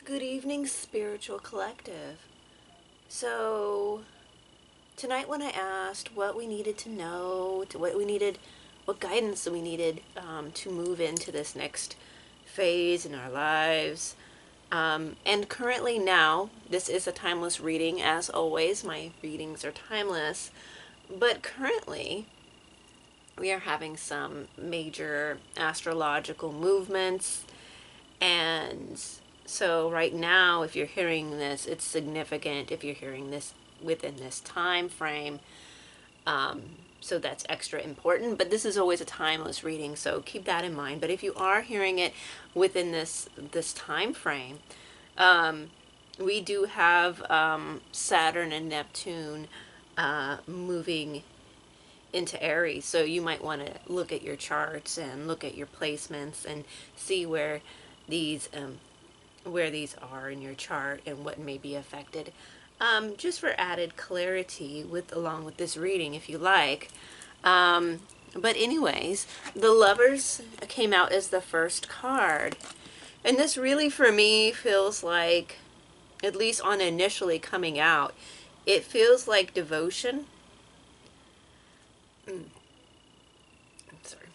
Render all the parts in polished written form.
Good evening, Spiritual Collective. So, tonight when I asked what we needed to know, what guidance we needed to move into this next phase in our lives, and currently now, this is a timeless reading. As always, my readings are timeless, but currently we are having some major astrological movements, and so right now, if you're hearing this, it's significant if you're hearing this within this time frame. So that's extra important, but this is always a timeless reading, so keep that in mind. But if you are hearing it within this time frame, we do have Saturn and Neptune moving into Aries, so you might want to look at your charts and look at your placements and see where these are in your chart and what may be affected, just for added clarity along with this reading if you like. But anyways, the Lovers came out as the first card, and this really for me feels like, at least on initially coming out, it feels like devotion. Sorry.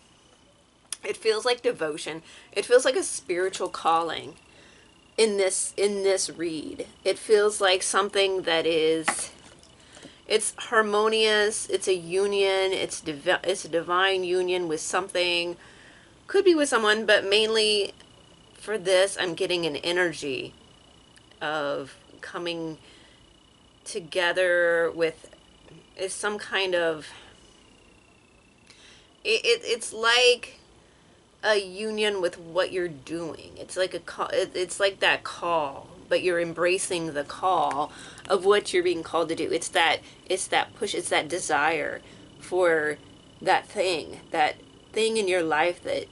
It feels like devotion. It feels like a spiritual calling in this read. It feels like something that it's harmonious, it's a union, it's a divine union with something, could be with someone, but mainly for this I'm getting an energy of coming together with some kind of it's like a union with what you're doing. It's like a call. It's like that call, but you're embracing the call of what you're being called to do. It's that push. It's that desire for that thing in your life that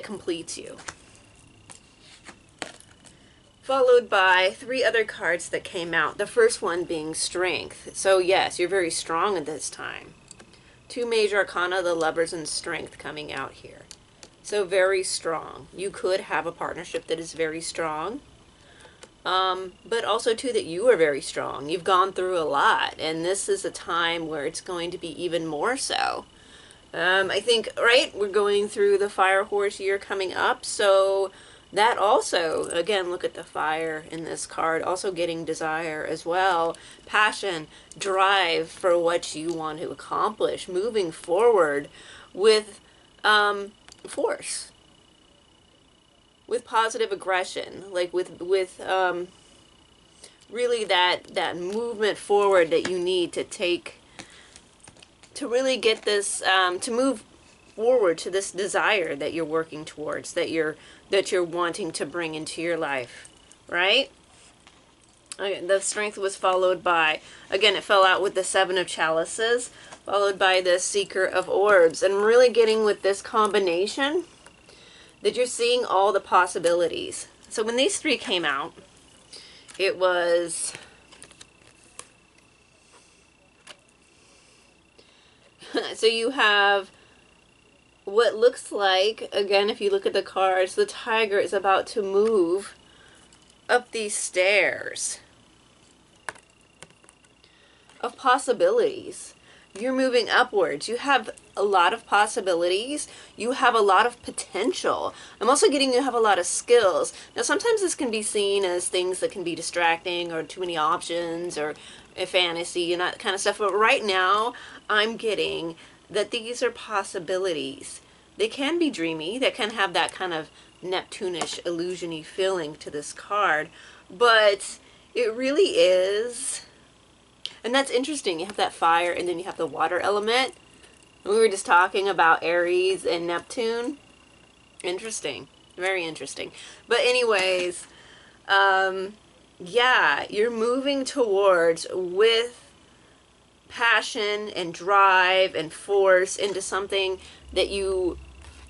completes you. Followed by three other cards that came out. The first one being Strength. So yes, you're very strong at this time. Two major arcana, the Lovers and Strength, coming out here. So very strong. You could have a partnership that is very strong. But also, too, that you are very strong. You've gone through a lot. And this is a time where it's going to be even more so. I think, right, we're going through the Fire Horse year coming up. So that also, again, look at the fire in this card, also getting desire as well, passion, drive for what you want to accomplish, moving forward with force, with positive aggression, like with really that movement forward that you need to take to really get this, to move forward to this desire that you're working towards, that you're wanting to bring into your life, right? Okay, the Strength was followed by, again, it fell out with the Seven of Chalices, followed by the Seeker of Orbs, and really getting with this combination that you're seeing all the possibilities. So when these three came out, it was so you have what looks like, again, if you look at the cards, the tiger is about to move up these stairs of possibilities. You're moving upwards. You have a lot of possibilities. You have a lot of potential. I'm also getting you have a lot of skills. Now, sometimes this can be seen as things that can be distracting or too many options or a fantasy and that kind of stuff. But right now, I'm getting that these are possibilities. They can be dreamy. They can have that kind of Neptunish, illusion-y feeling to this card. But it really is. And that's interesting. You have that fire and then you have the water element. We were just talking about Aries and Neptune. Interesting. Very interesting. But anyways, yeah, you're moving towards with passion and drive and force into something that you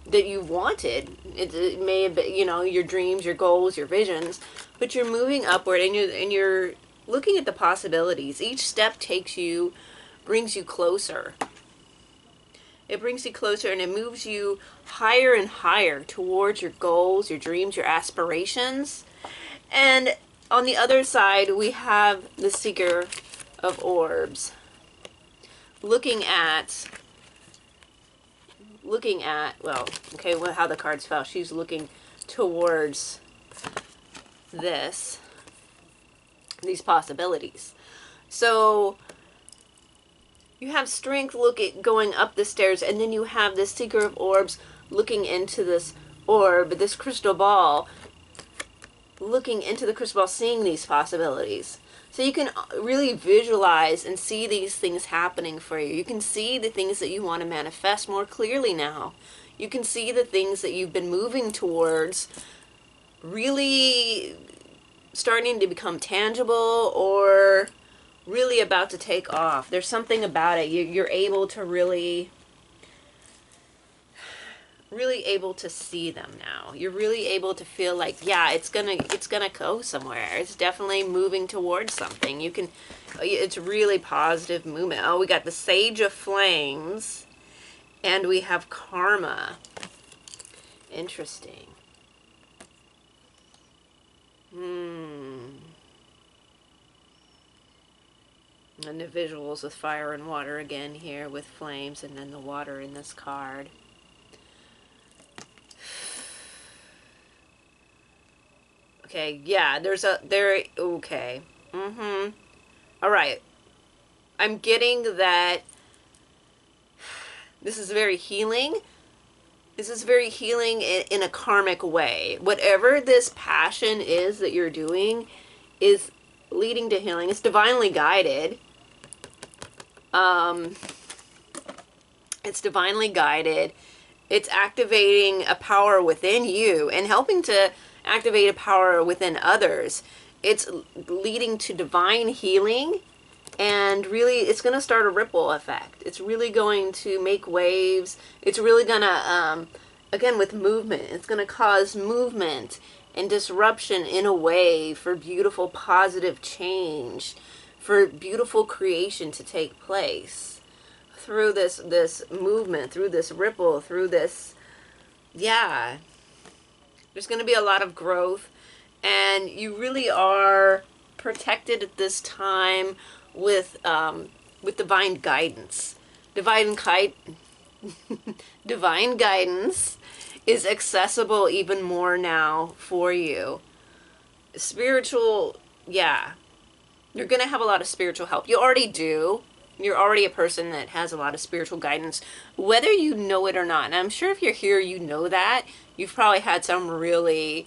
wanted. It may have been, your dreams, your goals, your visions, but you're moving upward and you're looking at the possibilities. Each step brings you closer. It brings you closer and it moves you higher and higher towards your goals, your dreams, your aspirations. And on the other side, we have the Seeker of Orbs. Looking at, well, okay, how the cards fell. She's looking towards these possibilities. So you have strength going up the stairs, and then you have this Seeker of Orbs looking into this orb, this crystal ball, looking into the crystal ball, seeing these possibilities. So you can really visualize and see these things happening for you. You can see the things that you want to manifest more clearly now. You can see the things that you've been moving towards really starting to become tangible or really about to take off. There's something about it. You're able to really able to see them now. You're really able to feel like, yeah, it's gonna go somewhere. It's definitely moving towards something. It's really positive movement. Oh, we got the Sage of Flames, and we have Karma. Interesting. And the visuals with fire and water again here with flames, and then the water in this card. Okay, yeah, okay. All right. I'm getting that this is very healing. This is very healing in a karmic way. Whatever this passion is that you're doing is leading to healing. It's divinely guided. It's divinely guided. It's activating a power within you and helping to activate a power within others. It's leading to divine healing, and really it's going to start a ripple effect. It's really going to make waves. It's really going to, again, with movement, it's going to cause movement and disruption in a way for beautiful positive change, for beautiful creation to take place through this movement, through this ripple, through this, yeah. There's going to be a lot of growth, and you really are protected at this time with divine guidance. Divine guidance is accessible even more now for you. Spiritual, yeah. You're going to have a lot of spiritual help. You already do. You're already a person that has a lot of spiritual guidance, whether you know it or not. And I'm sure if you're here, you know that. You've probably had some really,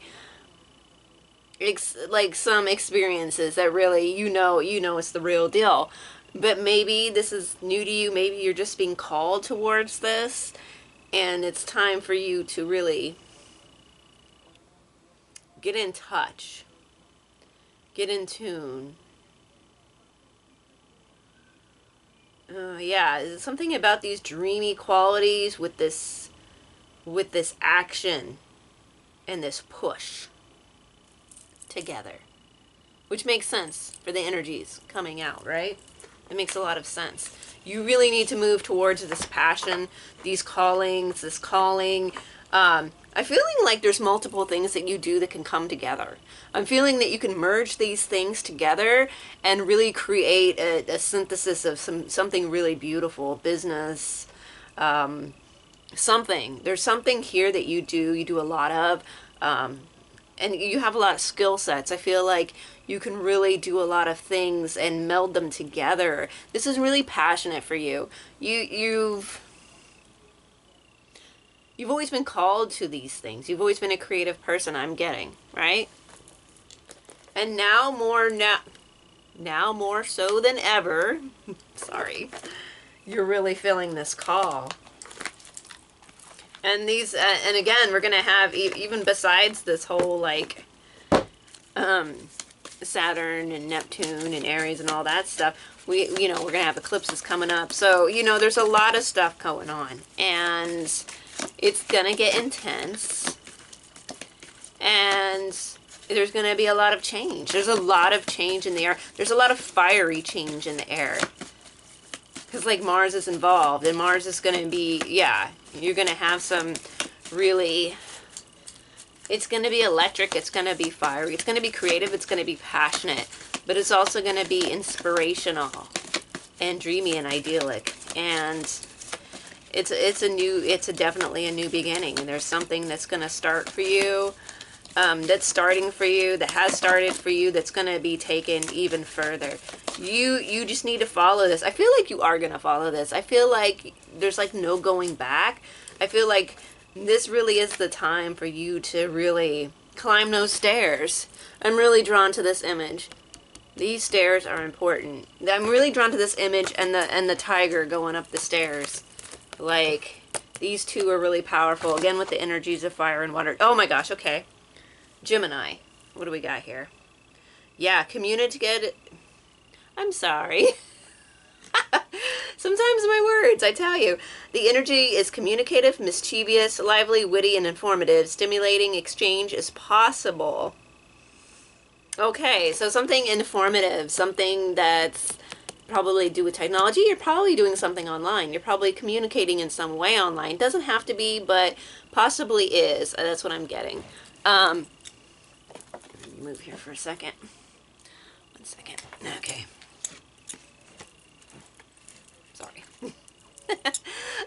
some experiences that really, you know it's the real deal. But maybe this is new to you. Maybe you're just being called towards this. And it's time for you to really get in touch. Get in tune. Yeah, something about these dreamy qualities with this action and this push together, which makes sense for the energies coming out, right? It makes a lot of sense. You really need to move towards this passion, these callings, this calling. I'm feeling like there's multiple things that you do that can come together. I'm feeling that you can merge these things together and really create a synthesis of something really beautiful, business, something. There's something here that you do a lot of, and you have a lot of skill sets. I feel like you can really do a lot of things and meld them together. This is really passionate for you. You've always been called to these things. You've always been a creative person, I'm getting, right? And now more so than ever, sorry, you're really feeling this call. And these, and again, we're going to have, even besides this whole, like, Saturn and Neptune and Aries and all that stuff, we're going to have eclipses coming up. So, there's a lot of stuff going on. And it's going to get intense. And there's going to be a lot of change. There's a lot of change in the air. There's a lot of fiery change in the air. Because, like, Mars is involved, and Mars is going to be, yeah, you're going to have some really, it's going to be electric, it's going to be fiery, it's going to be creative, it's going to be passionate, but it's also going to be inspirational and dreamy and idyllic. And it's definitely a new beginning. And there's something that's going to start for you, that's starting for you, that has started for you, that's going to be taken even further. You just need to follow this. I feel like you are going to follow this. I feel like there's like no going back. I feel like this really is the time for you to really climb those stairs. I'm really drawn to this image. These stairs are important. I'm really drawn to this image and the tiger going up the stairs. Like, these two are really powerful. Again, with the energies of fire and water. Oh my gosh, okay. Gemini. What do we got here? Yeah, communicate. I'm sorry. Sometimes my words, I tell you. The energy is communicative, mischievous, lively, witty, and informative. Stimulating exchange is possible. Okay, so something informative, something that's probably do with technology. You're probably doing something online. You're probably communicating in some way online. Doesn't have to be, but possibly is. That's what I'm getting. Move here for a second. 1 second. Okay. Sorry.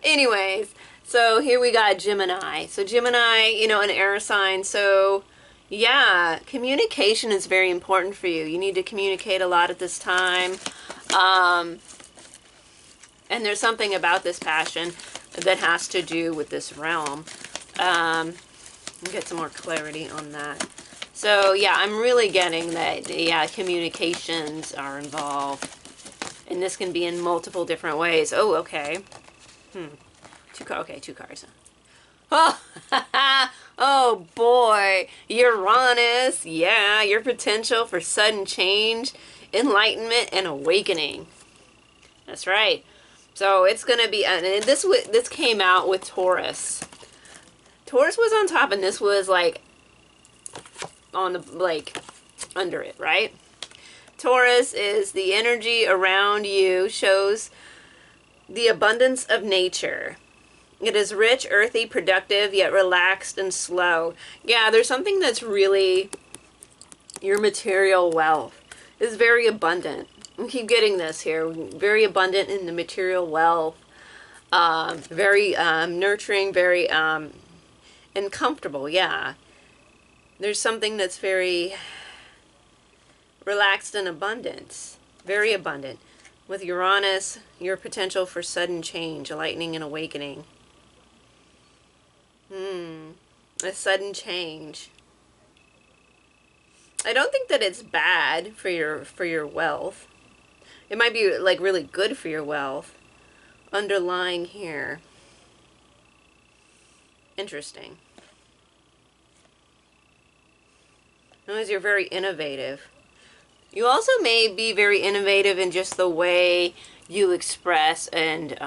Anyways, so here we got Gemini. So Gemini, you know, an air sign. So yeah, communication is very important for you. You need to communicate a lot at this time. And there's something about this passion that has to do with this realm. Get some more clarity on that. So yeah, I'm really getting that, yeah, communications are involved. And this can be in multiple different ways. Oh, okay. Two cars. Oh, oh boy, Uranus. Yeah, your potential for sudden change, enlightenment, and awakening. That's right. So it's going to be, and this came out with Taurus. Taurus was on top, and this was like on the, like, under it, right? Taurus is the energy around you, shows the abundance of nature. It is rich, earthy, productive, yet relaxed and slow. Yeah, there's something that's really, your material wealth is very abundant. I keep getting this here. Very abundant in the material wealth. Very nurturing, very and comfortable, yeah. There's something that's very relaxed and abundant. Very abundant. With Uranus, your potential for sudden change, lightning and awakening. A sudden change. I don't think that it's bad for your wealth. It might be like really good for your wealth. Underlying here. Interesting. Notice you're very innovative. You also may be very innovative in just the way you express and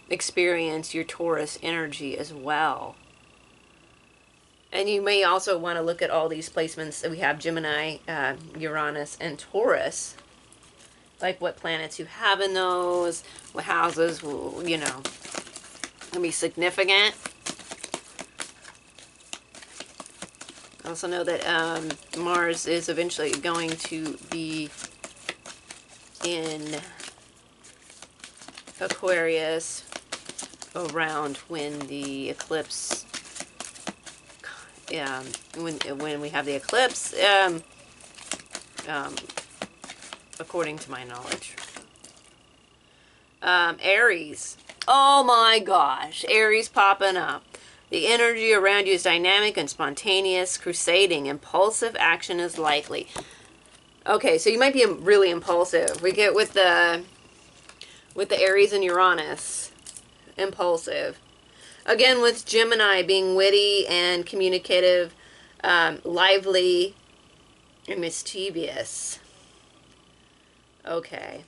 experience your Taurus energy as well. And you may also want to look at all these placements that we have: Gemini, Uranus, and Taurus. Like what planets you have in those, what houses will, you know, can be significant. Also know that Mars is eventually going to be in Aquarius around when the eclipse, when we have the eclipse, according to my knowledge. Aries. Oh my gosh, Aries popping up. The energy around you is dynamic and spontaneous, crusading. Impulsive action is likely. Okay, so you might be really impulsive. We get with the Aries and Uranus. Impulsive. Again, with Gemini being witty and communicative, lively, and mischievous. Okay.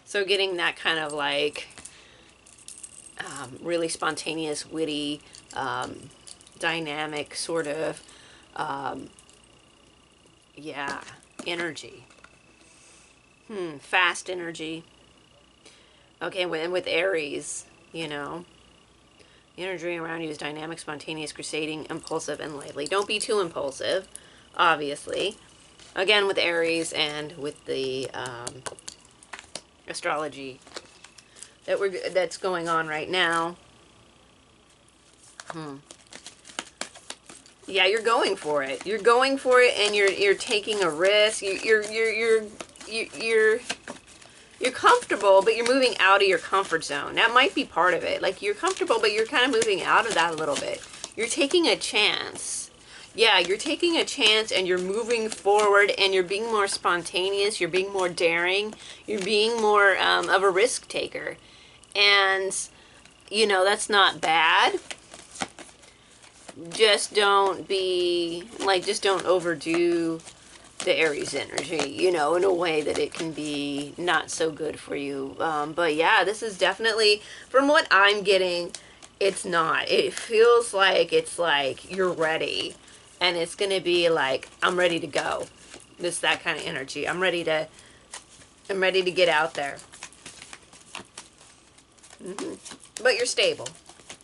So getting that kind of like really spontaneous, witty, dynamic sort of, yeah, energy. Fast energy. Okay, and with Aries, you know, the energy around you is dynamic, spontaneous, crusading, impulsive, and lively. Don't be too impulsive, obviously. Again, with Aries and with the astrology that's going on right now. Yeah, you're going for it. You're going for it, and you're taking a risk. You're comfortable, but you're moving out of your comfort zone. That might be part of it. Like, you're comfortable, but you're kind of moving out of that a little bit. You're taking a chance. Yeah, you're taking a chance, and you're moving forward, and you're being more spontaneous. You're being more daring. You're being more of a risk taker. And, you know, that's not bad. Just don't be, like, just don't overdo the Aries energy, you know, in a way that it can be not so good for you. But yeah, this is definitely, from what I'm getting, it's not. It feels like it's like you're ready, and it's going to be like, I'm ready to go. This, that kind of energy. I'm ready to get out there. But you're stable.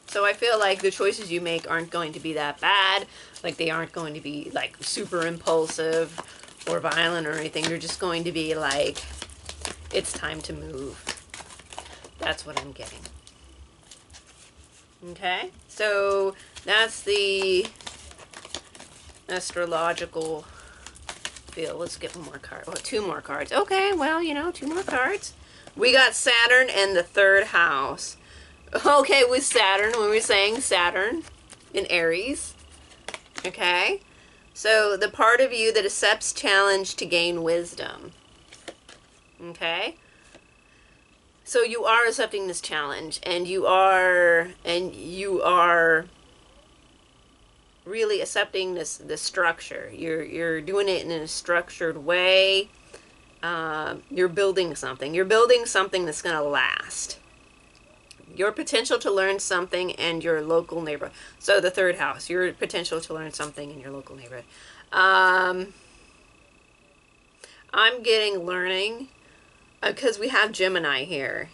So I feel like the choices you make aren't going to be that bad. Like, they aren't going to be like super impulsive or violent or anything. You're just going to be like, it's time to move. That's what I'm getting. Okay, so that's the astrological feel. Let's get one more card. Oh, two more cards. Okay, well, you know, two more cards. We got Saturn and the third house. Okay, with Saturn, when we're saying Saturn in Aries. Okay, so the part of you that accepts challenge to gain wisdom. Okay, so you are accepting this challenge, and you are really accepting this structure. You're doing it in a structured way. You're building something. You're building something that's going to last. Your potential to learn something and your local neighborhood. So the third house, your potential to learn something in your local neighborhood. I'm getting learning because we have Gemini here,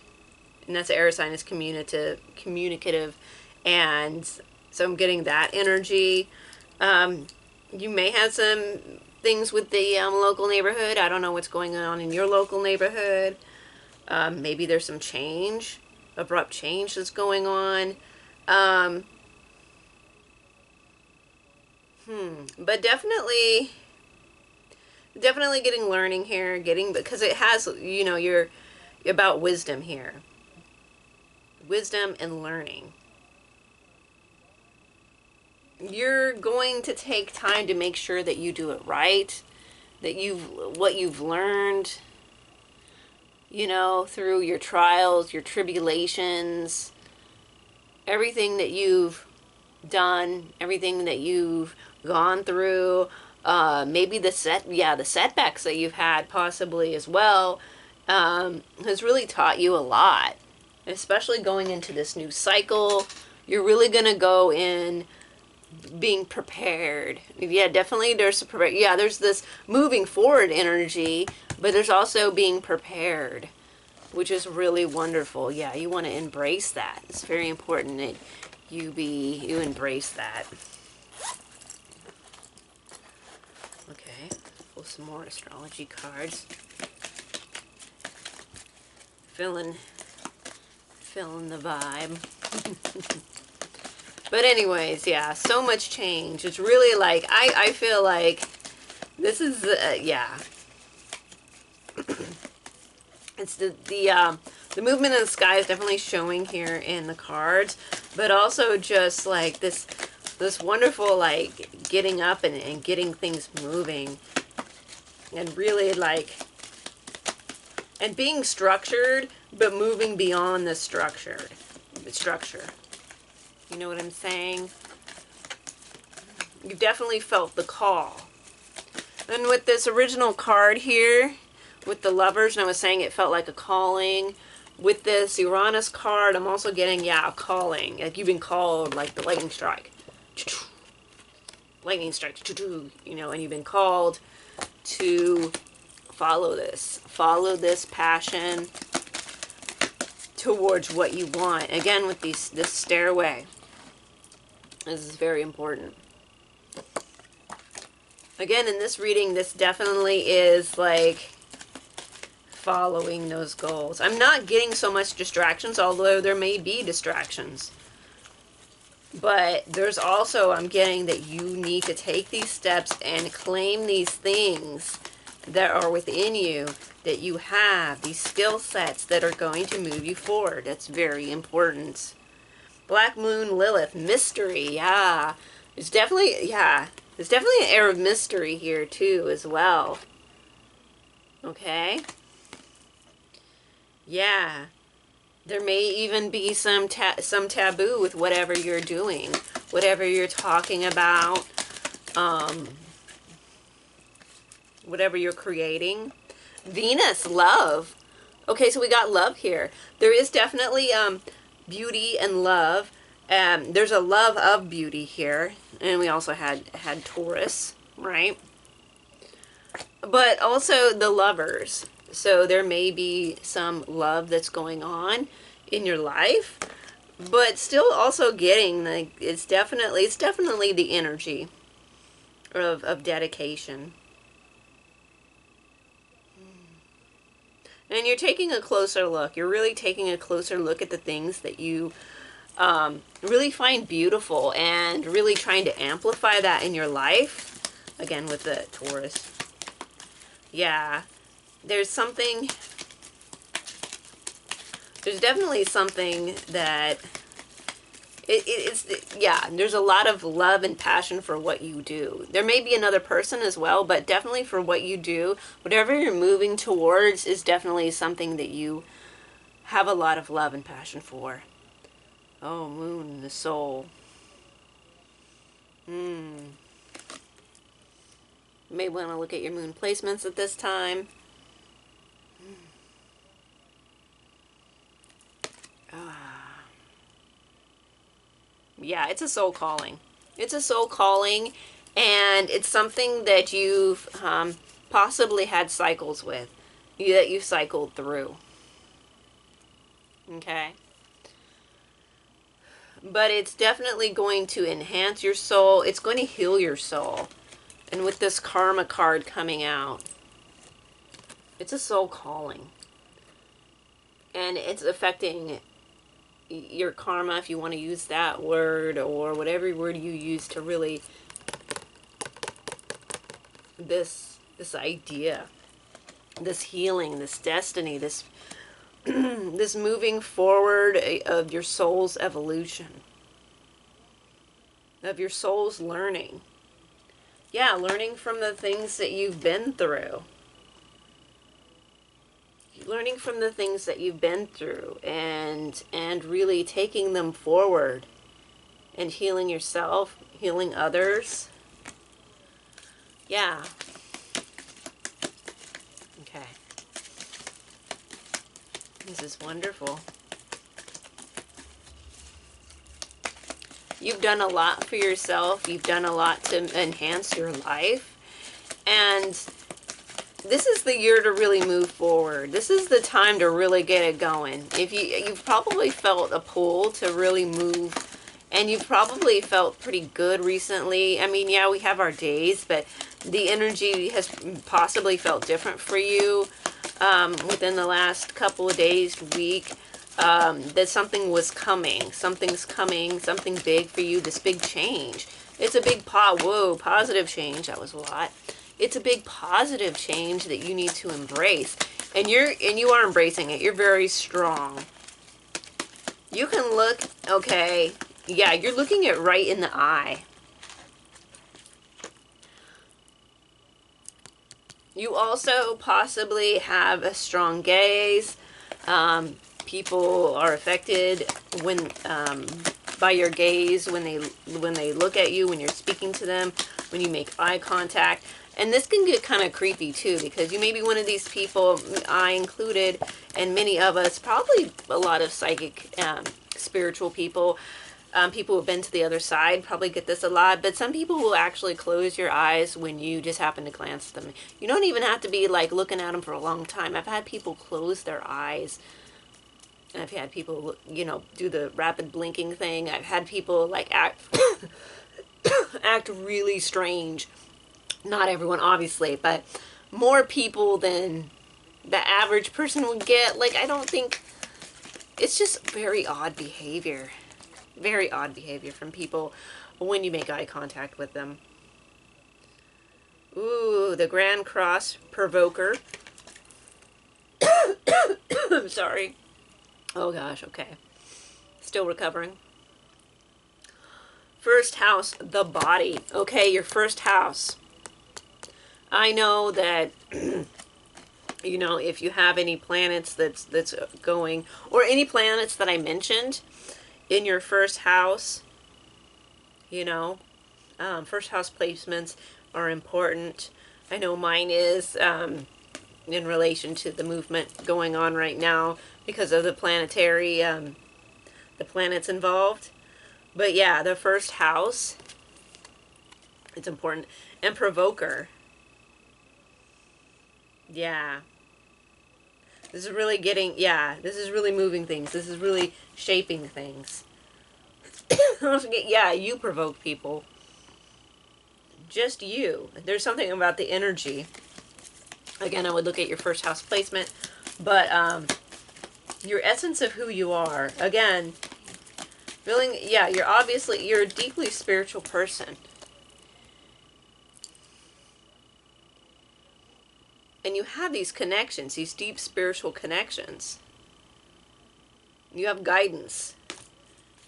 and that's the air sign, is communicative, and so I'm getting that energy. You may have some things with the local neighborhood. I don't know what's going on in your local neighborhood. Maybe there's some change, abrupt change that's going on. But definitely getting learning here, because it has, you know, you're about wisdom here. Wisdom and learning. You're going to take time to make sure that you do it right, that what you've learned, you know, through your trials, your tribulations, everything that you've done, everything that you've gone through, maybe the setbacks that you've had possibly as well, has really taught you a lot, especially going into this new cycle. You're really going to go in being prepared. Yeah, definitely there's this moving forward energy, but there's also being prepared, which is really wonderful. Yeah, you want to embrace that. It's very important that you embrace that. Okay, pull some more astrology cards. Feeling the vibe. But anyways, yeah, so much change. It's really like, I feel like this is, yeah. It's the movement in the sky is definitely showing here in the cards, but also just like this wonderful, like, getting up and getting things moving, and really like, and being structured, but moving beyond the structure. You know what I'm saying? You've definitely felt the call. And with this original card here, with the lovers, and I was saying it felt like a calling. With this Uranus card, I'm also getting, a calling. Like, you've been called, like the lightning strike. Lightning strike, you know, and you've been called to follow this passion, towards what you want. Again, with this stairway, this is very important. Again, in this reading, this definitely is like following those goals. I'm not getting so much distractions, although there may be distractions. But there's also, I'm getting that you need to take these steps and claim these things that are within you, that you have, these skill sets that are going to move you forward. That's very important. Black Moon, Lilith, mystery, yeah. There's definitely, there's definitely an air of mystery here too as well. Okay? Yeah. There may even be some taboo with whatever you're doing, whatever you're talking about, whatever you're creating. Venus, love. Okay, so we got love here. There is definitely beauty and love. There's a love of beauty here, and we also had Taurus, right? But also the lovers. So there may be some love that's going on in your life, but still also getting, like, it's definitely the energy of dedication. And you're taking a closer look. You're really taking a closer look at the things that you really find beautiful, and really trying to amplify that in your life. Again, with the Taurus. Yeah. There's definitely something that there's a lot of love and passion for what you do. There may be another person as well, but definitely for what you do, whatever you're moving towards is definitely something that you have a lot of love and passion for. Oh, Moon, the soul. May want to look at your moon placements at this time. Yeah, it's a soul calling. It's a soul calling, and it's something that you've possibly had cycles with, that you've cycled through. Okay? But it's definitely going to enhance your soul. It's going to heal your soul. And with this karma card coming out, it's a soul calling. And it's affecting your karma, if you want to use that word, or whatever word you use to really, this idea, this healing, this destiny, this this moving forward of your soul's evolution, of your soul's learning. Yeah, learning from the things that you've been through. Learning from the things that you've been through, and really taking them forward, and healing yourself, healing others. Yeah. Okay. This is wonderful. You've done a lot for yourself. You've done a lot to enhance your life. And this is the year to really move forward. This is the time to really get it going. If you've probably felt a pull to really move, and you've probably felt pretty good recently. I mean, yeah, we have our days, but the energy has possibly felt different for you within the last couple of days, week. That something was coming. Something's coming. Something big for you. This big change. It's a big positive change. That was a lot. It's a big positive change that you need to embrace. And you are embracing it. You're very strong. You can look, okay, yeah, you're looking it right in the eye. You also possibly have a strong gaze. People are affected when by your gaze, when they look at you, when you're speaking to them, when you make eye contact. And this can get kind of creepy too, because you may be one of these people, I included, and many of us, probably a lot of psychic, spiritual people, people who have been to the other side probably get this a lot, but some people will actually close your eyes when you just happen to glance at them. You don't even have to be like looking at them for a long time. I've had people close their eyes I've had people, you know, do the rapid blinking thing. I've had people like act act really strange. Not everyone, obviously, but more people than the average person would get. Like, I don't think, it's just very odd behavior. Very odd behavior from people when you make eye contact with them. Ooh, the Grand Cross Provoker. I'm sorry. Oh gosh, okay. Still recovering. First house, the body. Okay, your first house. I know that, you know, if you have any planets that's going, or any planets that I mentioned in your first house, you know, first house placements are important. I know mine is in relation to the movement going on right now because of the planetary, the planets involved. But yeah, the first house, it's important. And Provoker. Yeah. This is really getting, yeah, this is really moving things. This is really shaping things. Don't forget, yeah, you provoke people. Just you. There's something about the energy. Again, I would look at your first house placement. But your essence of who you are. Again, feeling, yeah, you're a deeply spiritual person. And you have these connections, these deep spiritual connections. You have guidance.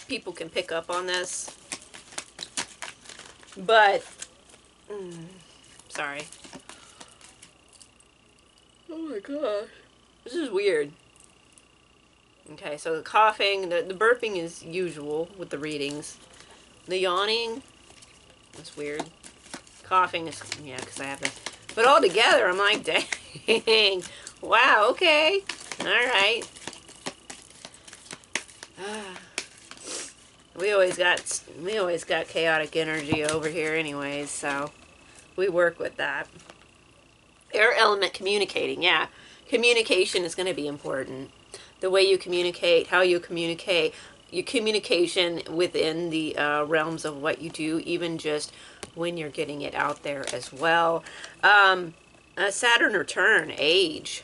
People can pick up on this. But, sorry. Oh my gosh. This is weird. Okay, so the coughing, the burping is usual with the readings. The yawning, that's weird. Coughing is, yeah, because I have this. But all together, I'm like, dang. Wow, okay. All right. We always got chaotic energy over here anyways, so we work with that. Air element communicating, yeah. Communication is going to be important. The way you communicate, how you communicate, your communication within the realms of what you do, even just when you're getting it out there as well. Saturn return, age.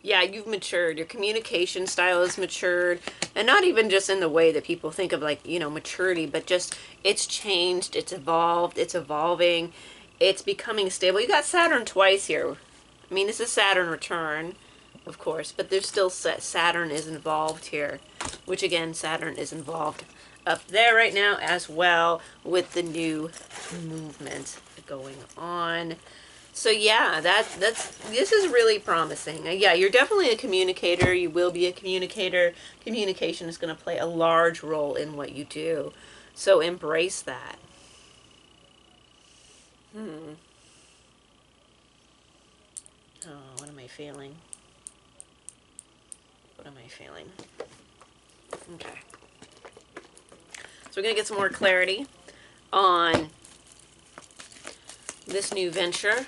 Yeah, you've matured. Your communication style has matured. And not even just in the way that people think of, like, you know, maturity, but just it's changed, it's evolved, it's evolving, it's becoming stable. You got Saturn twice here. I mean, this is Saturn return, of course, but there's still Saturn is involved here, which again, Saturn is involved up there right now as well with the new movement going on. So yeah, this is really promising. Yeah, you're definitely a communicator. You will be a communicator. Communication is going to play a large role in what you do. So embrace that. Oh, what am I feeling? What am I feeling? Okay. So we're going to get some more clarity on this new venture.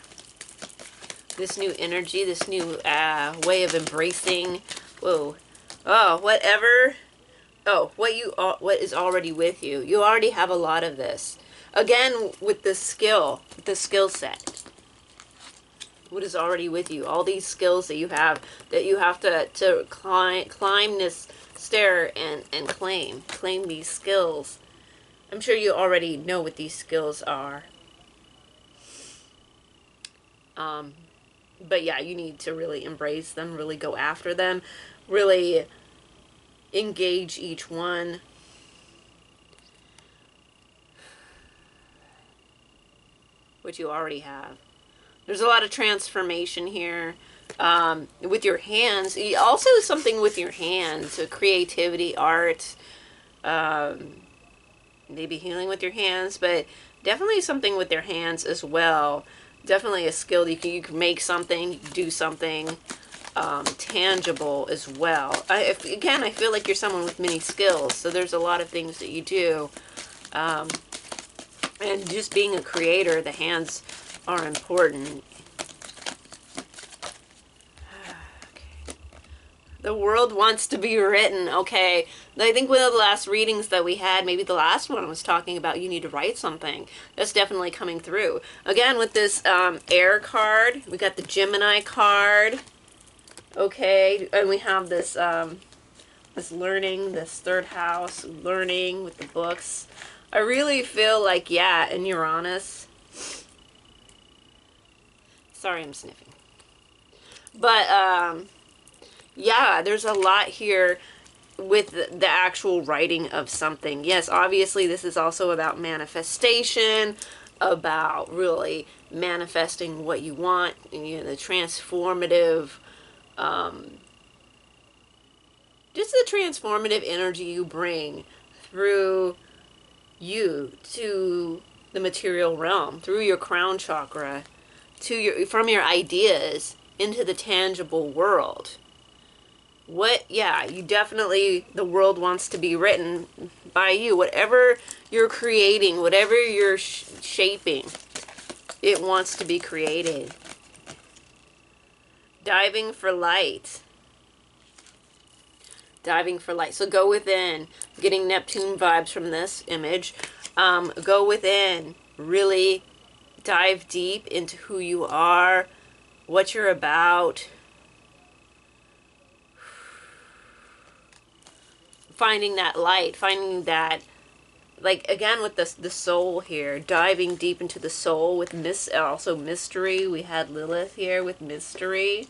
This new energy, this new way of embracing, whatever, what is already with you. You already have a lot of this. Again, with the skill set. What is already with you? All these skills that you have to climb this stair and claim these skills. I'm sure you already know what these skills are. But yeah, you need to really embrace them, really go after them, really engage each one. What you already have. There's a lot of transformation here with your hands. Also something with your hands, so creativity, art, maybe healing with your hands, but definitely something with your hands as well. Definitely a skill. You can make something, you can do something tangible as well. Again, I feel like you're someone with many skills, so there's a lot of things that you do. And just being a creator, the hands are important. The world wants to be written. Okay. I think one of the last readings that we had, maybe the last one, was talking about you need to write something. That's definitely coming through. Again, with this air card, we got the Gemini card. Okay. And we have this this learning, this third house, learning with the books. I really feel like, yeah, and Uranus. Sorry, I'm sniffing. But, yeah, there's a lot here with the actual writing of something. Yes, obviously this is also about manifestation, about really manifesting what you want, you know, the transformative, just the transformative energy you bring through you to the material realm, through your crown chakra, to your, from your ideas into the tangible world. Yeah, you definitely, the world wants to be written by you. Whatever you're creating, whatever you're shaping, it wants to be created. Diving for light. Diving for light. So go within. Getting Neptune vibes from this image. Go within. Really dive deep into who you are, what you're about. Finding that light, finding that, like, again, with the soul here, diving deep into the soul with also mystery. We had Lilith here with mystery.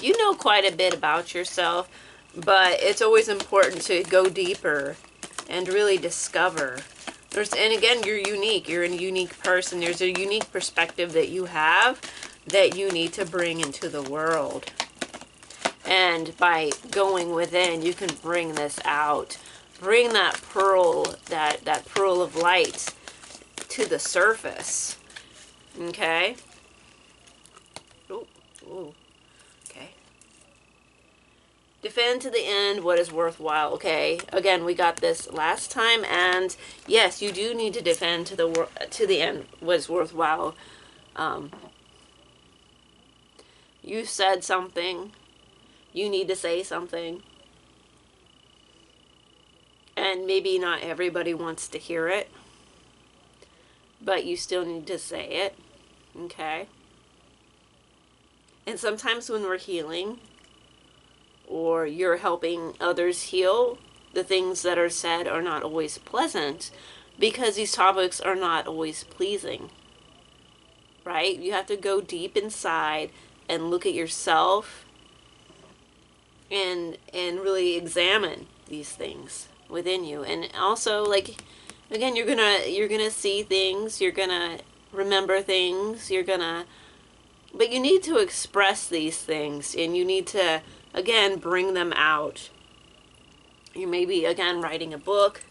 You know quite a bit about yourself, but it's always important to go deeper and really discover. And again, you're unique. You're a unique person. There's a unique perspective that you have that you need to bring into the world. And by going within, you can bring this out. Bring that pearl, that pearl of light to the surface. Okay? Ooh. Okay. Defend to the end what is worthwhile. Okay, again, we got this last time, and yes, you do need to defend to the end what is worthwhile. You said something. You need to say something. And maybe not everybody wants to hear it, but you still need to say it. Okay? And sometimes when we're healing, or you're helping others heal, the things that are said are not always pleasant, because these topics are not always pleasing. Right? You have to go deep inside and look at yourself and really examine these things within you. And also, like, again, you're gonna see things, you're gonna remember things, but you need to express these things, and you need to, again, bring them out. You may be, again, writing a book.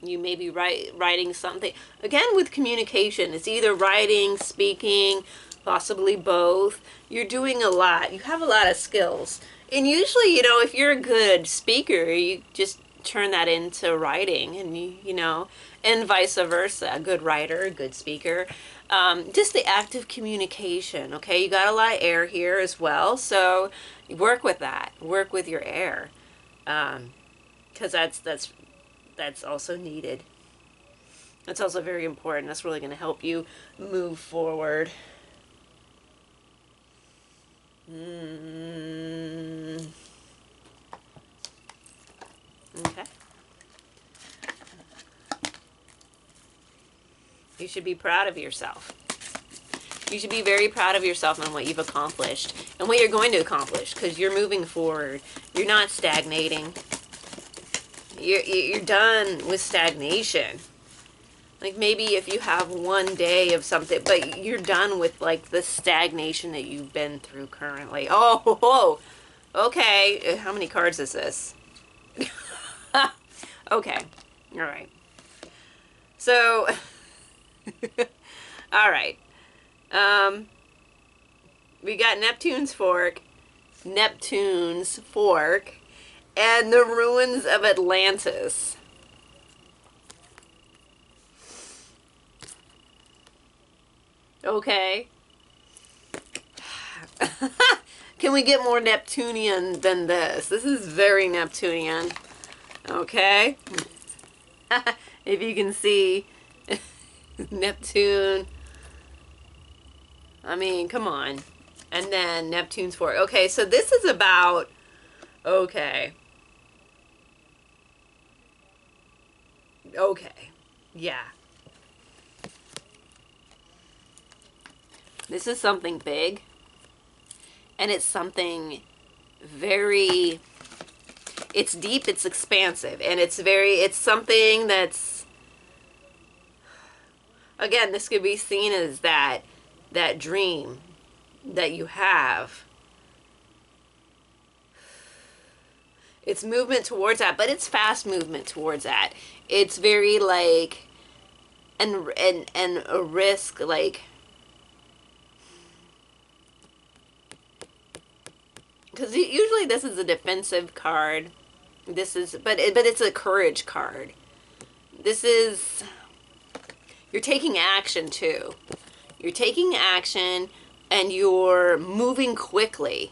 You may be writing something. Again, with communication, it's either writing, speaking, possibly both. You're doing a lot. You have a lot of skills. And usually, you know, if you're a good speaker, you just turn that into writing, and and vice versa. A good writer, a good speaker. Just the act of communication, okay? You got a lot of air here as well, so work with that. Work with your air. Because that's also needed. That's also very important. That's really going to help you move forward. Okay. You should be proud of yourself. You should be very proud of yourself and what you've accomplished and what you're going to accomplish, because you're moving forward. You're not stagnating. You're done with stagnation. Like, maybe if you have one day of something, but you're done with, like, the stagnation that you've been through currently. Oh, okay. How many cards is this? Okay. All right. So, all right. We got Neptune's fork, Neptune's fork, and the ruins of Atlantis. Okay. Can we get more Neptunian than this? This is very Neptunian. Okay. If you can see Neptune. I mean, come on. And then Neptune's fork. Okay, so this is about... Okay. Okay. Yeah. This is something big. And it's something very... It's deep, it's expansive. And it's something that's... Again, this could be seen as that dream that you have. It's movement towards that, but it's fast movement towards that. It's very like, and a risk, like, because usually this is a defensive card. This is, but it's a courage card. This is, you're taking action too. You're taking action and you're moving quickly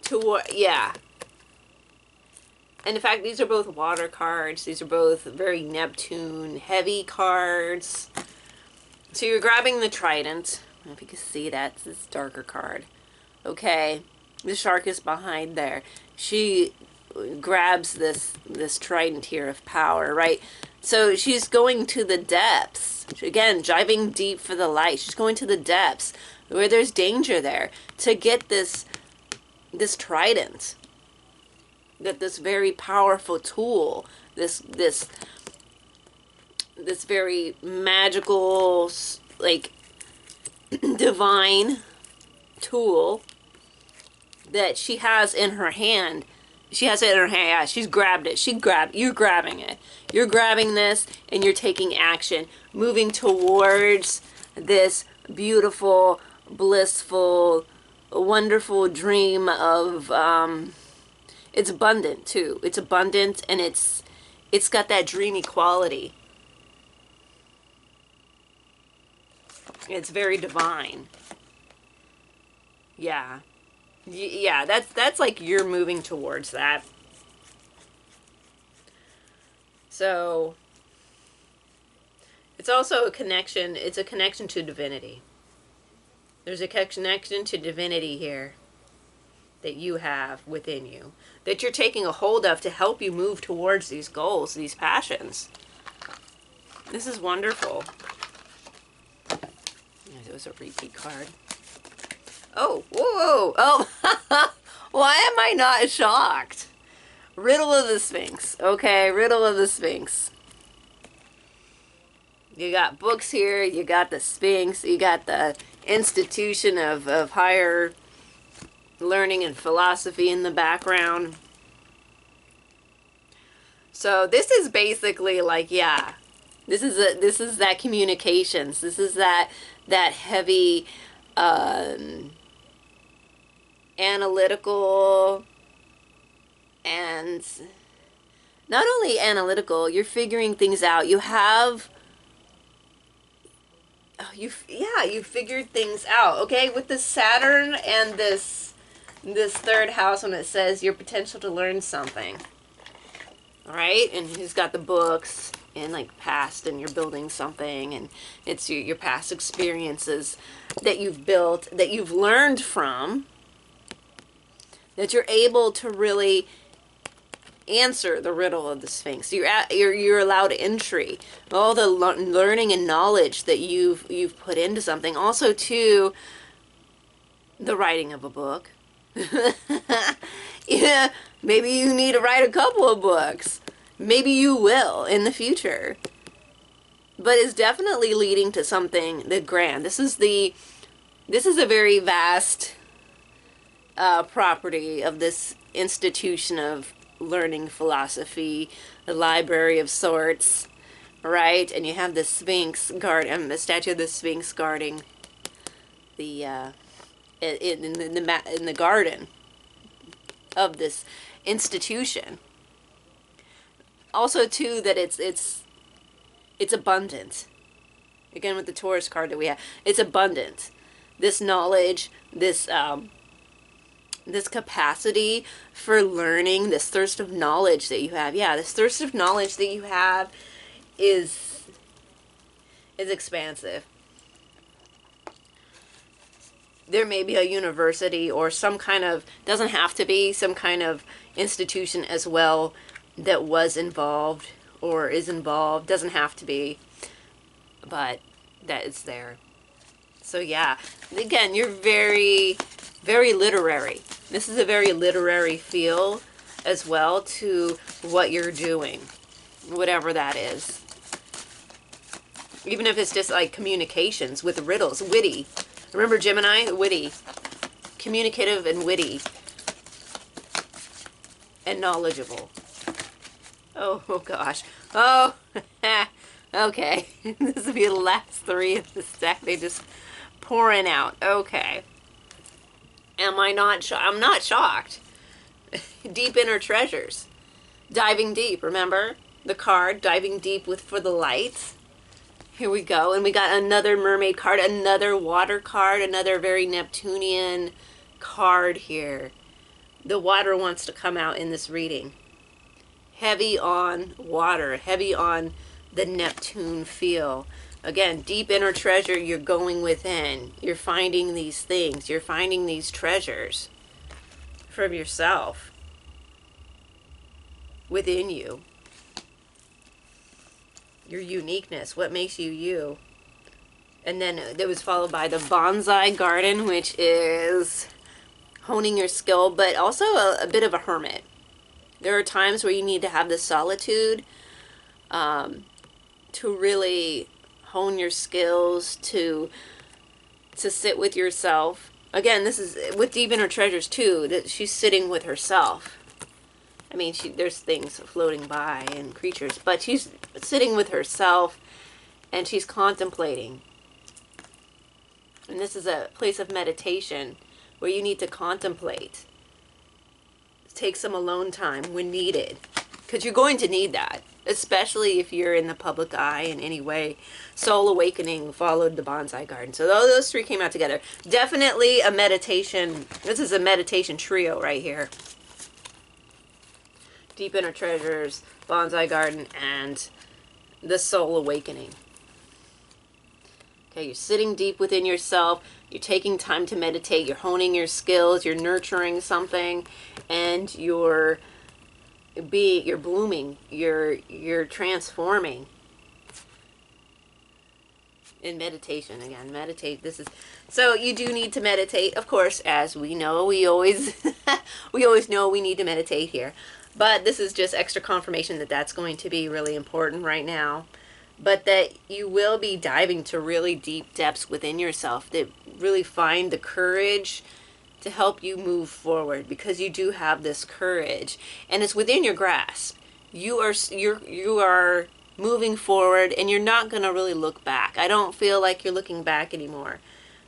toward, yeah. And in fact, these are both water cards. These are both very Neptune heavy cards. So you're grabbing the trident. I don't know if you can see that. It's this darker card. Okay. The shark is behind there. She grabs this trident here of power, right? So she's going to the depths. Again, driving deep for the light. She's going to the depths where there's danger there to get this trident. That this very powerful tool, this very magical, like, divine tool that she has in her hand. She has it in her hand. Yeah, she's grabbed it. You're grabbing it. You're grabbing this and you're taking action, moving towards this beautiful, blissful, wonderful dream of, it's abundant too. It's abundant and it's got that dreamy quality. It's very divine. Yeah. Yeah, that's like you're moving towards that. So it's also a connection. It's a connection to divinity. There's a connection to divinity here that you have within you, that you're taking a hold of to help you move towards these goals, these passions. This is wonderful. It was a repeat card. Oh, whoa, oh, why am I not shocked? Riddle of the Sphinx. Okay, Riddle of the Sphinx. You got books here, you got the Sphinx, you got the institution of higher learning and philosophy in the background. So this is basically like, yeah, this is that communications. This is that heavy analytical, and not only analytical, you're figuring things out. You have you figured things out. Okay, with the Saturn and this third house, when it says your potential to learn something, all right, and he's got the books and like past, and you're building something, and it's your past experiences that you've built, that you've learned from, that you're able to really answer the riddle of the Sphinx. You're allowed entry, all the learning and knowledge that you've put into something. Also, too, the writing of a book. Yeah, maybe you need to write a couple of books. Maybe you will in the future. But it's definitely leading to something that grand. This is a very vast property of this institution of learning philosophy, a library of sorts, right? And you have the Sphinx the statue of the Sphinx guarding the in the garden of this institution. Also, too, that it's abundant. Again, with the Taurus card that we have, it's abundant. This knowledge, this this capacity for learning, this thirst of knowledge that you have. Yeah, this thirst of knowledge that you have is expansive. There may be a university or some kind of, doesn't have to be, some kind of institution as well that was involved or is involved. Doesn't have to be, but that it's there. So yeah, again, you're very, very literary. This is a very literary feel as well to what you're doing, whatever that is. Even if it's just like communications with riddles, witty. Remember Gemini? Witty. Communicative and witty. And knowledgeable. Oh gosh. Oh, okay. This will be the last three of this deck. They just pouring out. Okay. Am I not shocked? I'm not shocked. Deep inner treasures. Diving deep, remember? The card, diving deep for the light. Here we go. And we got another mermaid card, another water card, another very Neptunian card here. The water wants to come out in this reading. Heavy on water, heavy on the Neptune feel. Again, deep inner treasure, you're going within. You're finding these things. You're finding these treasures from yourself, within you. Your uniqueness, what makes you you. And then it was followed by the bonsai garden, which is honing your skill, but also a bit of a hermit. There are times where you need to have the solitude to really hone your skills, to sit with yourself. Again, this is with Deep Inner Treasures too, that she's sitting with herself. I mean, there's things floating by and creatures, but she's sitting with herself and she's contemplating. And this is a place of meditation where you need to contemplate. Take some alone time when needed, because you're going to need that, especially if you're in the public eye in any way. Soul Awakening followed the Bonsai Garden. So those three came out together. Definitely a meditation. This is a meditation trio right here. Deep Inner Treasures, Bonsai Garden, and the Soul Awakening. Okay, you're sitting deep within yourself. You're taking time to meditate. You're honing your skills. You're nurturing something, and you're blooming. You're transforming. In meditation again. Meditate. This is so you do need to meditate, of course, as we know. We always we always know we need to meditate here. But this is just extra confirmation that that's going to be really important right now. But that you will be diving to really deep depths within yourself that really find the courage to help you move forward, because you do have this courage and it's within your grasp. You are moving forward and you're not going to really look back. I don't feel like you're looking back anymore.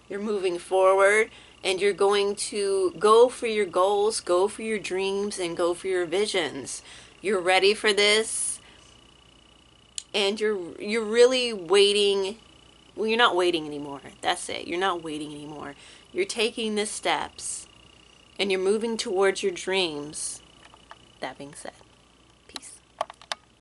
You're moving forward. And you're going to go for your goals, go for your dreams, and go for your visions. You're ready for this. And you're really waiting. Well, you're not waiting anymore. That's it. You're not waiting anymore. You're taking the steps. And you're moving towards your dreams. That being said.